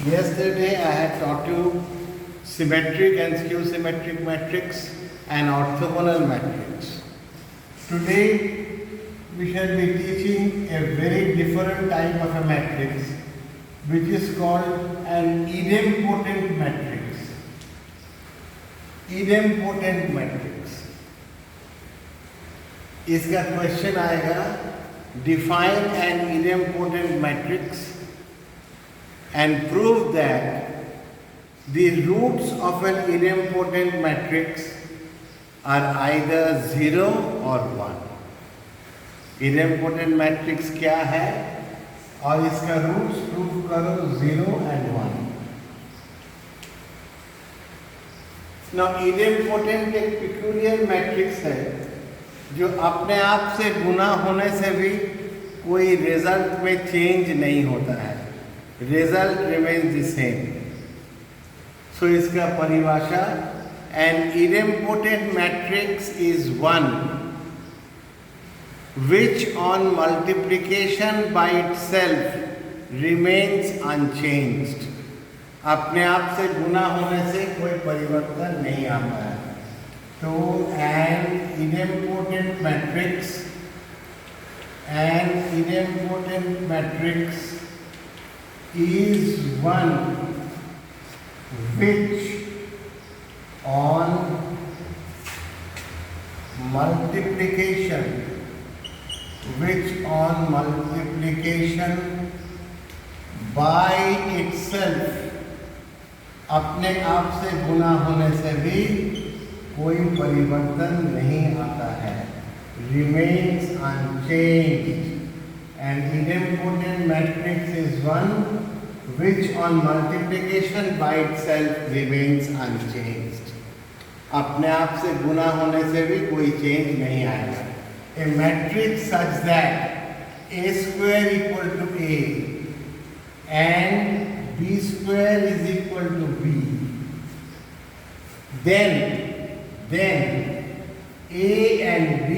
Yesterday I had taught you symmetric and skew-symmetric matrix and orthogonal matrix. Today we shall be teaching a very different type of a matrix which is called an idempotent matrix. Idempotent matrix. इसका question आएगा, define an idempotent matrix and prove that the roots of an idempotent matrix are either 0 or 1. idempotent matrix क्या है और इसका roots prove करो 0 and 1. Now idempotent एक peculiar matrix है जो अपने आप से गुना होने से भी कोई रिजल्ट में चेंज नहीं होता है, रिजल्ट रिमेन्स द सेम. सो इसका परिभाषा, N idempotent matrix is one which on multiplication by itself remains unchanged. अपने आप से गुना होने से कोई परिवर्तन नहीं आता है. तो an idempotent matrix is one which on multiplication by itself, अपने आप से गुना होने से भी कोई परिवर्तन नहीं आता है, remains unchanged. An idempotent matrix is one which on multiplication by itself remains unchanged. अपने आप से गुना होने से भी कोई चेंज नहीं आएगा. A matrix such that a square equal to a and b square is equal to b, then a and b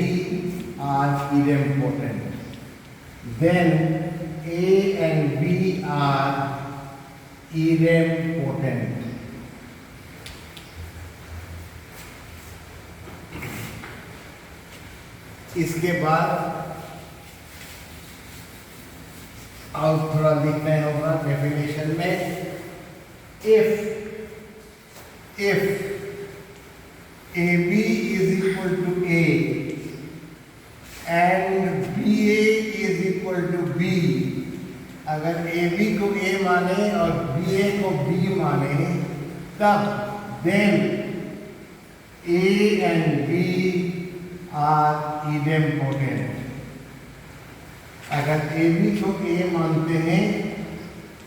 are idempotent. Then a and b are idempotent. इसके बाद और थोड़ा लिखना होगा डेफिनेशन में. if AB is equal to A and BA is equal to B, अगर AB को A माने और BA को B माने, तब then A and B are idempotent. अगर AB को A मानते हैं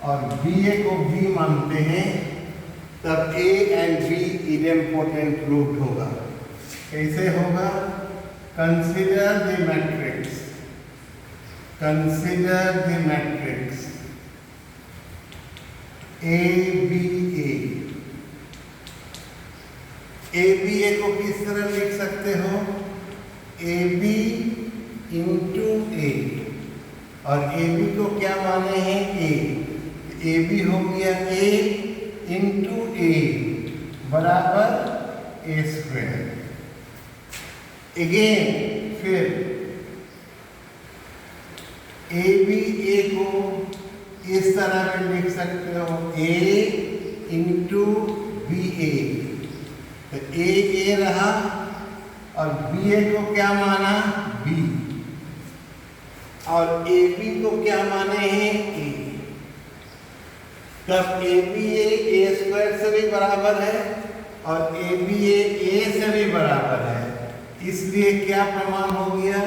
और BA को B मानते हैं, तब A and B idempotent root होगा. कैसे होगा? Consider the matrix. ABA. ABA को किस तरह लिख सकते हो? AB into A. और AB को क्या माने हैं? A. AB हो गया A into A बराबर A स्क्वायर. अगेन फिर AB A को इस तरह में लिख सकते हो, A into BA. तो A रहा और BA को क्या माना? B. और AB को क्या माने हैं? A. तब ABA A स्क्वायर से भी बराबर है और ABA A से भी बराबर है. इसलिए क्या प्रमाण हो गया?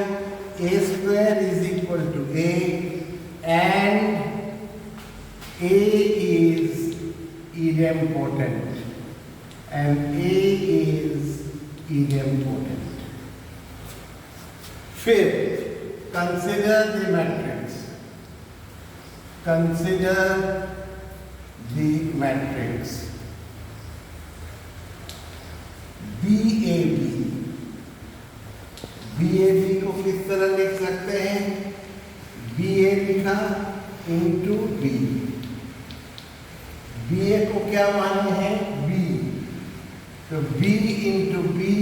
A square is equal to A and A is idempotent and A is idempotent. फिर consider the matrix. BAB को किस तरह लिख सकते हैं? BA लिखा इंटू B. बी ए को क्या माने हैं, बी, तो B into B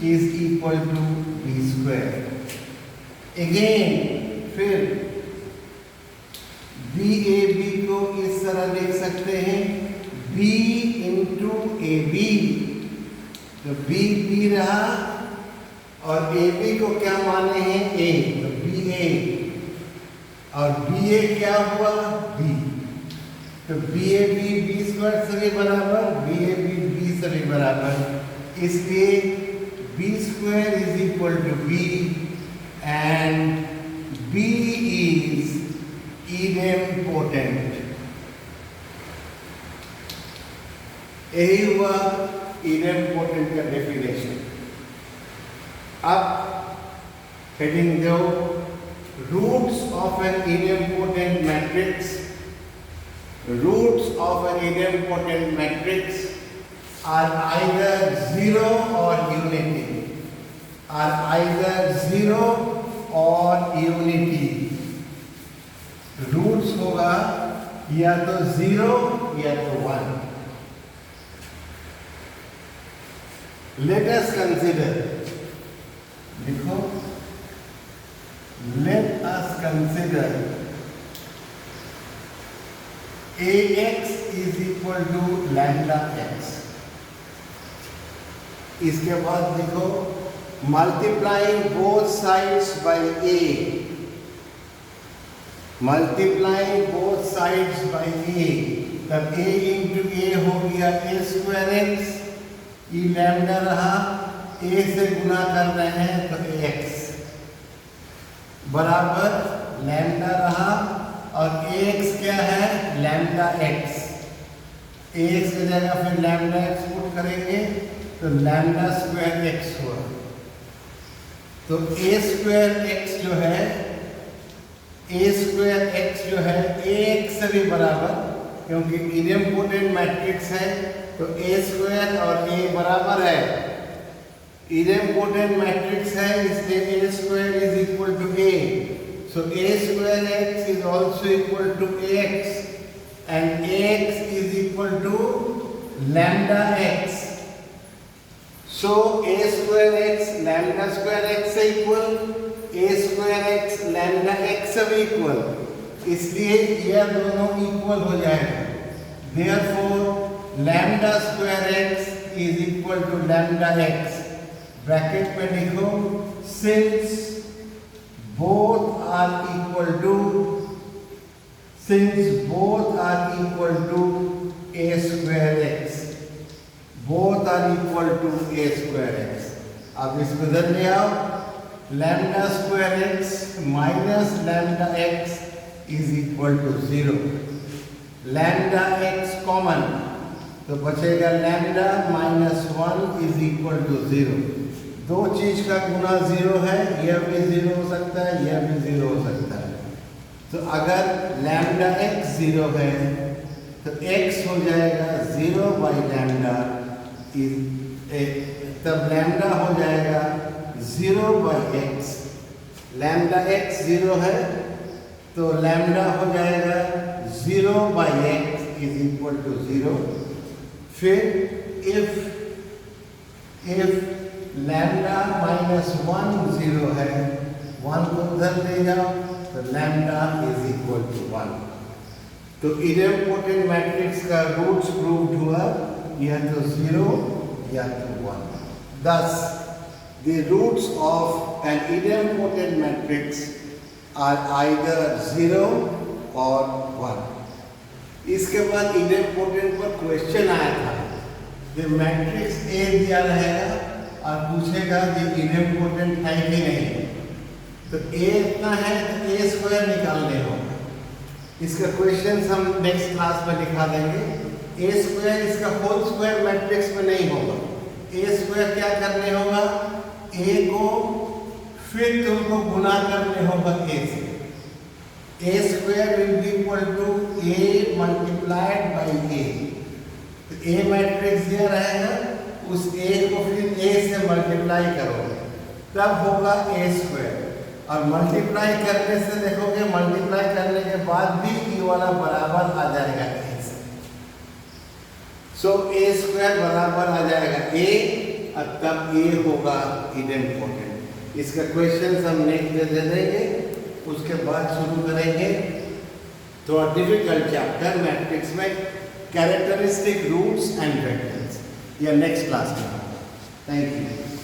is equal to B square. Again फिर बी ए बी को इस तरह लिख सकते हैं, बी इंटू ए बी, तो बी बी रहा और ए बी को क्या माने हैं, ए, तो बी ए, और बी ए क्या हुआ, बी, तो B A B B square से भी बराबर, बी ए बी बी से भी बराबर, इसलिए B square is equal to B and B is idempotent। यही हुआ idempotent का डेफिनेशन। अब हेडिंग दो, roots of an idempotent matrix, roots of an idempotent matrix are either 0 or unity, are either 0 or unity। Roots होगा या तो 0 या तो 1। लेट अस कंसिडर, देखो, let us consider ax is equal to lambda x। इसके बाद देखो, multiplying both sides by a, multiplying both sides by a, तब a into a हो गया a square x, e lambda रहा, a से गुना कर रहे हैं तो ax बराबर lambda रहा, और ax क्या है, lambda x, ax की जगह फिर lambda x पुट करेंगे तो lambda स्क्वायर x हुआ। तो a स्क्वायर x जो है, a स्क्वायर x जो है ax से भी बराबर, क्योंकि idempotent मैट्रिक्स है तो a स्क्वायर और a बराबर है, idempotent मैट्रिक्स है इसलिए a square is equal to a, so a square x is also equal to ax and ax is equal to lambda x, so a square x lambda square x से equal, a square x lambda x से भी equal, इसलिए यह दोनों equal हो जाएगा। therefore lambda square x is equal to lambda x, bracket में लिखो, since both are equal to, since both are equal to a square x, both are equal to a square x। अब इसको इधर ले आओ, lambda square x minus lambda x is equal to 0, lambda x common तो बचेगा lambda minus 1 is equal to 0। दो चीज का गुना 0 है, यह भी 0 हो सकता है, यह भी 0 हो सकता है, तो अगर lambda x 0 है तो x हो जाएगा 0 by lambda, तब lambda हो जाएगा 0 by x, lambda x 0 है तो lambda हो जाएगा 0 by x is equal to 0। फिर if lambda minus 1 0 है, 1 को उधर ले जाओ तो lambda is equal to 1। तो idempotent मैट्रिक्स का रूट्स प्रूव्ड हुआ, या तो 0 या तो 1। Thus the roots of an idempotent matrix are either 0 or 1। इसके बाद idempotent पर क्वेश्चन आया था, जो मैट्रिक्स A दिया रहेगा और पूछेगा कि idempotent है कि नहीं, तो A इतना है तो A स्क्वायर निकालने होगा। इसका क्वेश्चन हम नेक्स्ट क्लास में दिखा देंगे। A स्क्वायर इसका होल स्क्वायर मैट्रिक्स में नहीं होगा, A स्क्वायर क्या करने होगा, A को फिर तुमको गुना करने होगा A से, A square will be equal to A multiplied by A। तो A मैट्रिक्स दिया रहेगा, उस A को फिर A से मल्टीप्लाई करोगे तब होगा A स्क्वायर, और मल्टीप्लाई करने से देखोगे, मल्टीप्लाई करने के बाद भी ये वाला बराबर आ जाएगा A से। सो ए स्क्वायर बराबर आ जाएगा ए, और तब ए होगा इडेंपोटेंट। इसका क्वेश्चन हम नेक्स्ट दे देंगे, उसके बाद शुरू करेंगे थोड़ा डिफिकल्ट चैप्टर मैट्रिक्स में, कैरेक्टरिस्टिक रूट्स एंड वेक्टर्स। या नेक्स्ट क्लास में। Thank you.